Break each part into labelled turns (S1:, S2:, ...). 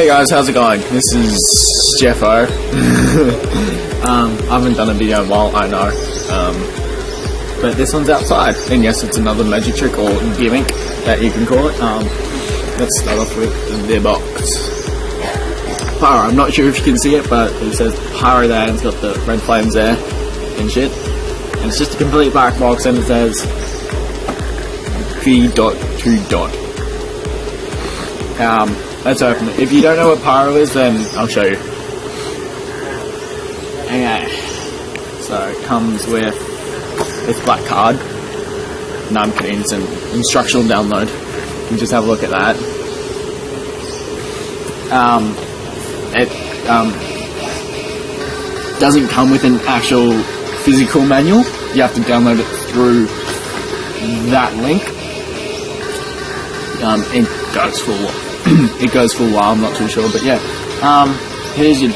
S1: Hey guys, how's it going? This is Jeffo. I haven't done a video in a while, I know. But this one's outside. And yes, it's another magic trick or gimmick that you can call it. Let's start off with the box. Pyro, I'm not sure if you can see it, but it says Pyro there and it's got the red flames there and shit. And it's just a complete black box and it says V.2. Let's open it. If you don't know what Pyro is, then I'll show you. Okay. So it comes with this black card. No, I'm kidding, it's an instructional download. You can just have a look at that. It doesn't come with an actual physical manual. You have to download it through that link. It goes for a while. It goes for a while, I'm not too sure, but yeah. Here's your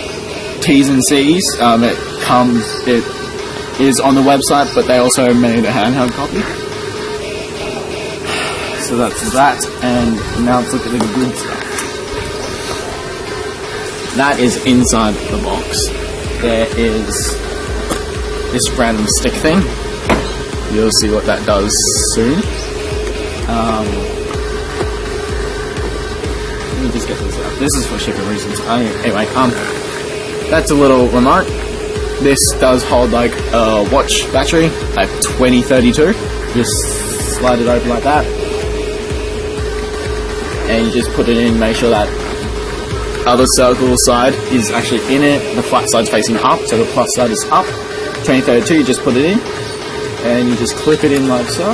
S1: T's and C's. It is on the website, but they also made a handheld copy. So that's that, and now let's look at the good stuff. That is inside the box. There is this random stick thing. You'll see what that does soon. Let me just get this out. This is for shipping reasons. Anyway, that's a little remote. This does hold like a watch battery, like 2032. Just slide it open like that, and you just put it in. Make sure that other circle side is actually in it. The flat side's facing up, so the plus side is up. 2032. You just put it in, and you just clip it in like so.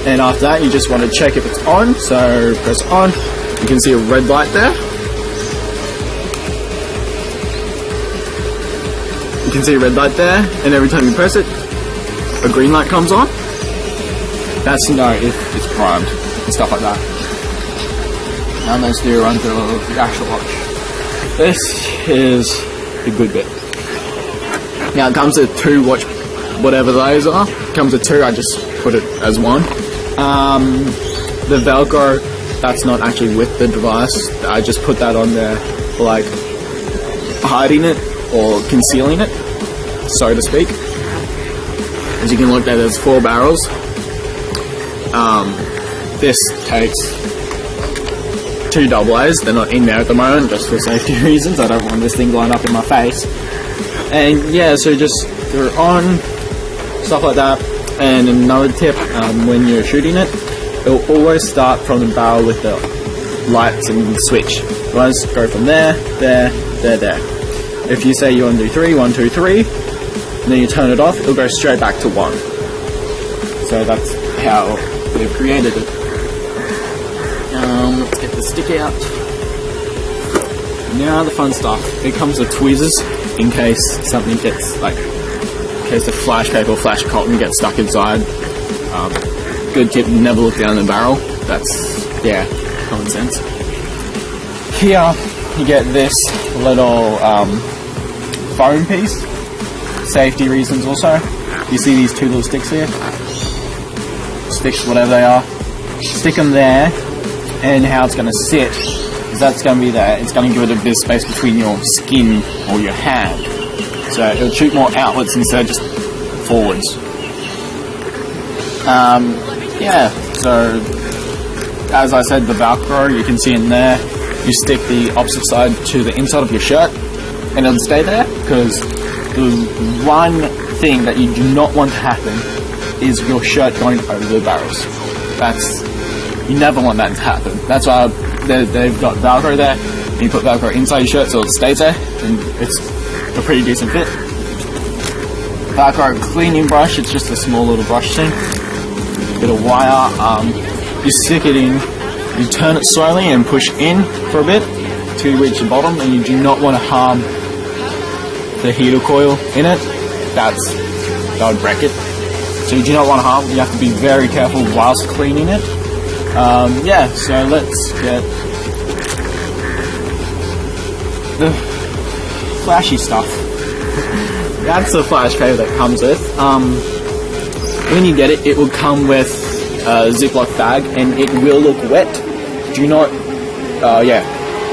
S1: And after that, you just want to check if it's on, so press on. You can see a red light there. You can see a red light there, and every time you press it, a green light comes on. That's to know if it's primed and stuff like that. Now let's do a run through of the actual watch. This is the good bit. Now it comes with two watch, whatever those are. It comes with two, I just put it as one. The Velcro, that's not actually with the device. I just put that on there for like hiding it or concealing it, so to speak. As you can look there, there's 4 barrels. This takes 2 AA's. They're not in there at the moment, just for safety reasons. I don't want this thing blowing up in my face. And yeah, so just throw it on, stuff like that. And another tip, when you're shooting it, it'll always start from the barrel with the lights and switch. Always go from there, there, there, there. If you say you want to do 3, 1, 2, 3, and then you turn it off, it'll go straight back to 1. So that's how they've created it. Let's get the stick out. Now the fun stuff. It comes with tweezers in case something gets like, in case the flash paper or flash cotton gets stuck inside. Good tip, never look down the barrel. That's, yeah, common sense. Here you get this little foam piece. Safety reasons also. You see these 2 little sticks here? Sticks, whatever they are. Stick them there, and how it's going to sit is that's going to be there. It's going to give it a bit of space between your skin or your hand. So it'll shoot more outwards instead of just forwards. Yeah, so as I said, the Velcro, you can see in there, you stick the opposite side to the inside of your shirt and it'll stay there, because the one thing that you do not want to happen is your shirt going over the barrels. You never want that to happen. That's why they've got Velcro there, and you put Velcro inside your shirt so it stays there, and it's a pretty decent fit. Velcro cleaning brush, it's just a small little brush thing. Bit of wire, you stick it in, you turn it slowly and push in for a bit till you reach the bottom, and you do not want to harm the heater coil in it. That would wreck it. So you do not want to harm, you have to be very careful whilst cleaning it. Yeah, so let's get the flashy stuff. That's the flash paper that comes with. When you get it, it will come with a Ziploc bag, and it will look wet. Do not yeah,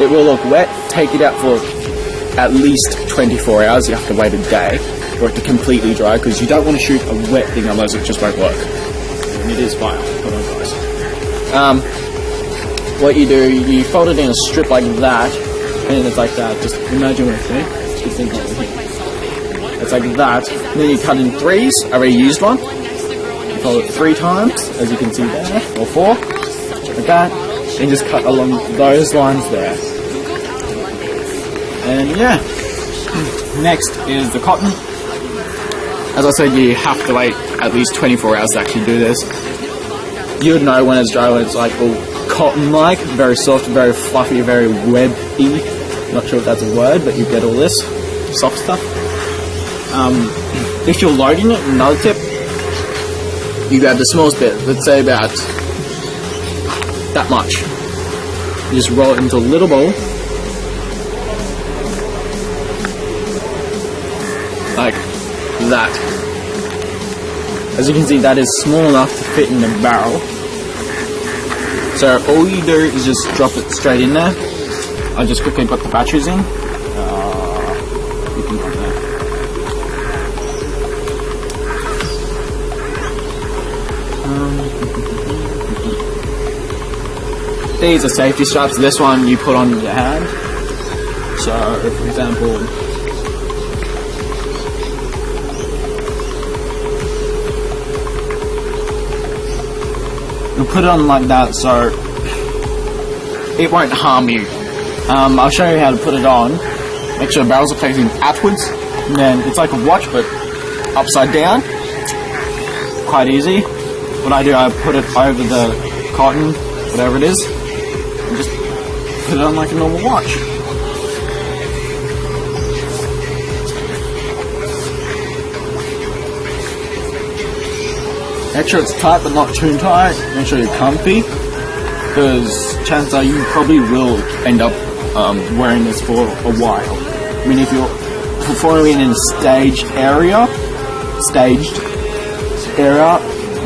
S1: it will look wet. Take it out for at least 24 hours. You have to wait a day for it to completely dry, because you don't want to shoot a wet thing, otherwise it just won't work. And it is fire. Hold on, guys. What you do, you fold it in a strip like that, and it's like that. Just imagine with me. Just think over here. It's like that. And then you cut in threes. I already used one. You fold it 3 times, as you can see there, or 4, like that, and just cut along those lines there. And yeah, next is the cotton. As I said, you have to wait at least 24 hours to actually do this. You would know when it's dry, when it's like all cotton-like, very soft, very fluffy, very webby. Not sure if that's a word, but you get all this soft stuff. If you're loading it, another tip, you grab the smallest bit, let's say about that much. You just roll it into a little ball, like that. As you can see, that is small enough to fit in the barrel. So all you do is just drop it straight in there. I just quickly put the batteries in. You can put that. These are safety straps. This one you put on your hand. So, for example, you put it on like that, so it won't harm you. I'll show you how to put it on. Make sure the barrels are facing outwards, and then it's like a watch but upside down. Quite easy. What I do, I put it over the cotton, whatever it is, and just put it on like a normal watch. Make sure it's tight but not too tight. Make sure you're comfy, because chances are you probably will end up wearing this for a while. I mean, if you're performing in a staged area,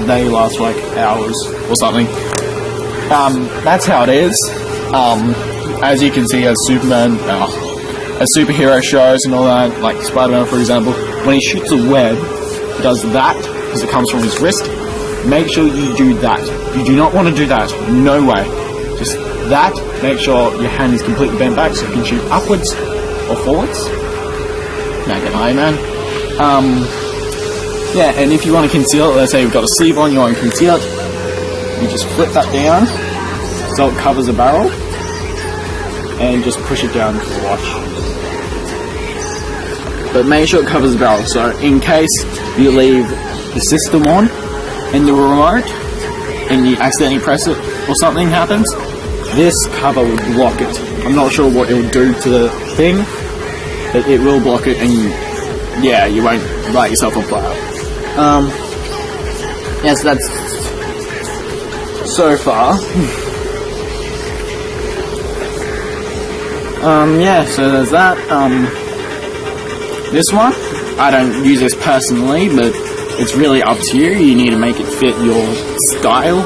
S1: they last like hours or something. That's how it is. As you can see, as Superman, as superhero shows and all that, like Spider-Man for example, when he shoots a web, he does that because it comes from his wrist. Make sure you do that. You do not want to do that. No way. Just that. Make sure your hand is completely bent back so you can shoot upwards or forwards. Make it high, man. Yeah, and if you want to conceal it, let's say you've got a sleeve on, you want to conceal it, you just flip that down so it covers the barrel, and just push it down to the watch. But make sure it covers the barrel, so in case you leave the system on and the remote, and you accidentally press it or something happens, this cover will block it. I'm not sure what it will do to the thing, but it will block it, and you won't light yourself on fire. Yeah, so that's so far. Yeah, so there's that. This one, I don't use this personally, but it's really up to you. You need to make it fit your style,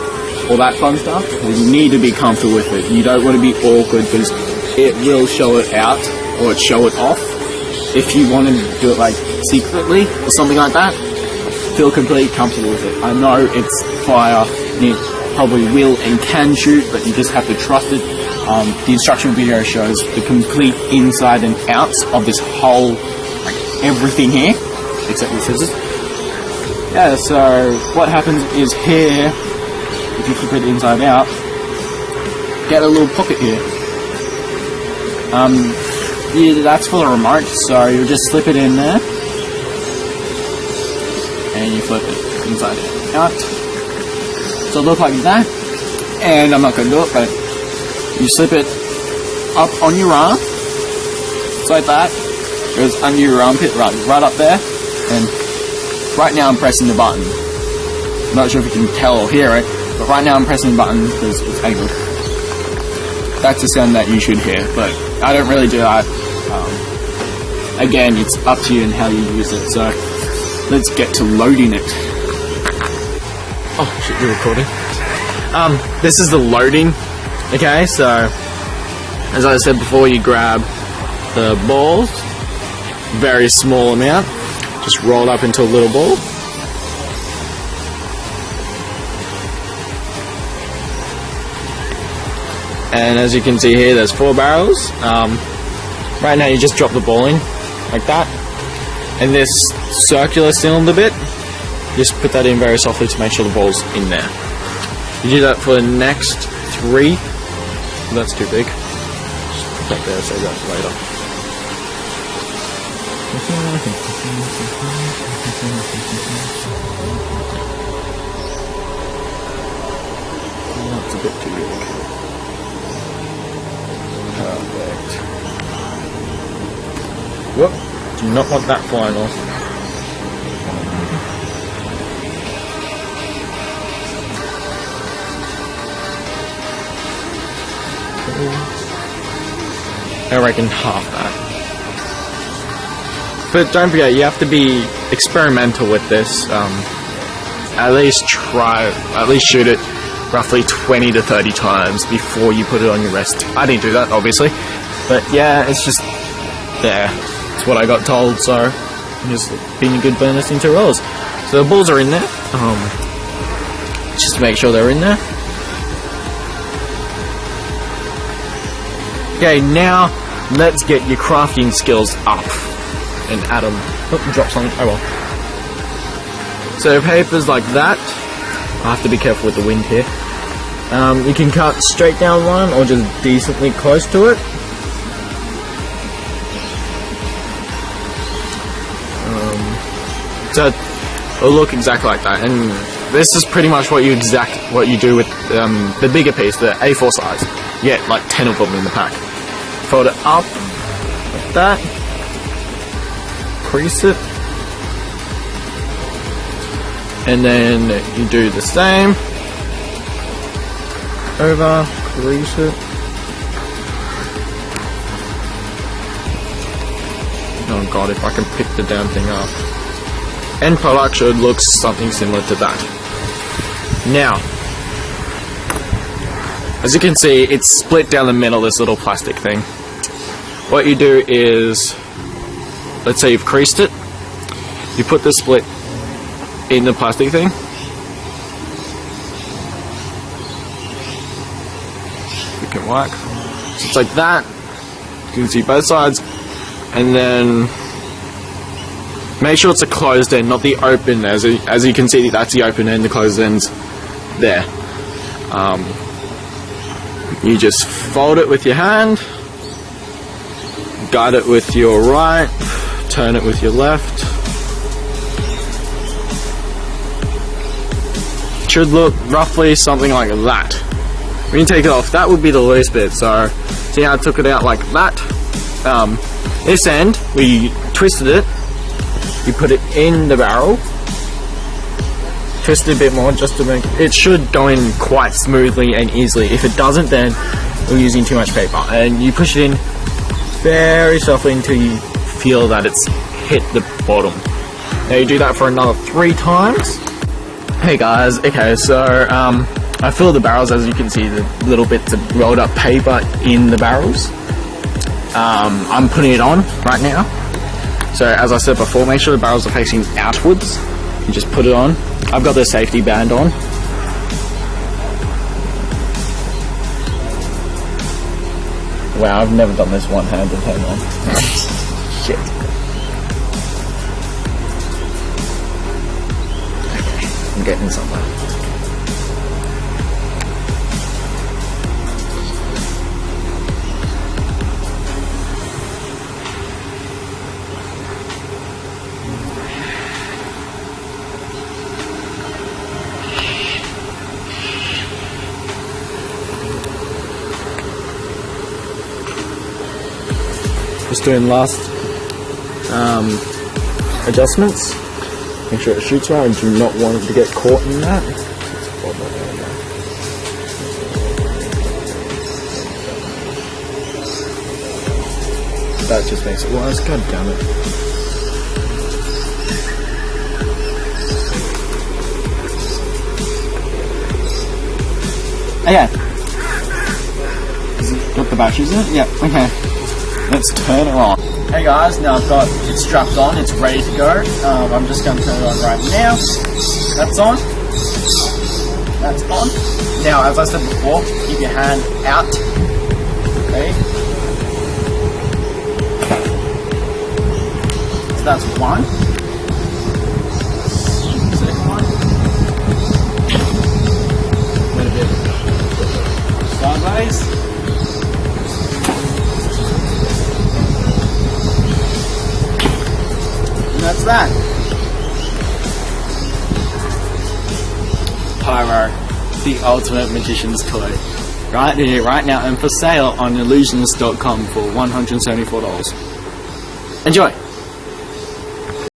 S1: all that fun stuff. You need to be comfortable with it. You don't want to be awkward, because it will show it out, or show it off. If you want to do it like secretly, or something like that, feel completely comfortable with it. I know it's fire, and it probably will and can shoot, but you just have to trust it. The instruction video shows the complete inside and outs of this whole, like everything here, except the scissors. Yeah, so what happens is here, if you flip it inside out, get a little pocket here. Yeah, that's for the remote, so you just slip it in there, and you flip it inside out. So look like that, and I'm not going to do it, but you slip it up on your arm, just like that. It goes under your armpit, right up there, and right now I'm pressing the button. I'm not sure if you can tell or hear it, but right now I'm pressing the button because it's angled. That's the sound that you should hear, but I don't really do that. Again, it's up to you and how you use it, so let's get to loading it. Oh shit, you're recording. This is the loading. Okay, so As I said before, you grab the balls, very small amount, just roll up into a little ball. And as you can see here, there's 4 barrels. Right now you just drop the ball in, like that. And this circular cylinder bit, just put that in very softly to make sure the ball's in there. You do that for the next 3. That's too big. Just put that there, save that for later. That's a bit too big. Perfect. Whoop. Do not want that flying off. I reckon half that. But don't forget, you have to be experimental with this. At least shoot it roughly 20 to 30 times before you put it on your wrist. I didn't do that, obviously. But yeah, it's just there. It's what I got told, so I'm just being a good bonus in 2 rolls. So the balls are in there. Just to make sure they're in there. Okay, now let's get your crafting skills up. And Adam, drop something. Oh well. So papers like that. I have to be careful with the wind here. You can cut straight down one or just decently close to it. So it'll look exactly like that. And this is pretty much what you do with the bigger piece, the A4 size. You get like 10 of them in the pack. Fold it up like that. Crease it. And then you do the same. Over, crease it. Oh god, if I can pick the damn thing up. End product should look something similar to that. Now, as you can see, it's split down the middle, this little plastic thing. What you do is, let's say you've creased it, you put the split in the plastic thing. You can work. So it's like that. You can see both sides. And then make sure it's a closed end, not the open. As you can see, that's the open end, the closed end's there. You just fold it with your hand, guide it with your right, turn it with your left. Should look roughly something like that. When you take it off, that would be the loose bit. So see how I took it out like that? This end, we twisted it, you put it in the barrel, twist it a bit more just to make it should go in quite smoothly and easily. If it doesn't, then we're using too much paper. And you push it in very softly until you feel that it's hit the bottom. Now you do that for another 3 times. Hey guys, okay, so I fill the barrels. As you can see, the little bits of rolled up paper in the barrels. I'm putting it on right now. So as I said before, make sure the barrels are facing outwards. You just put it on. I've got the safety band on. Wow, I've never done this one-handed. Hang on. Shit. Okay, I'm getting somewhere. Just doing last adjustments. Make sure it shoots right. I do not want it to get caught in that. That just makes it worse. God damn it. Okay. Got the batteries in it? Yep, okay. Let's turn it on. Hey guys, now I've got it strapped on, it's ready to go. I'm just going to turn it on right now. That's on. That's on. Now, as I said before, keep your hand out. Okay. So that's one. Second one. A little bit sideways. And that's that. Pyro, the ultimate magician's toy. Right here, right now, and for sale on illusionist.com for $174. Enjoy!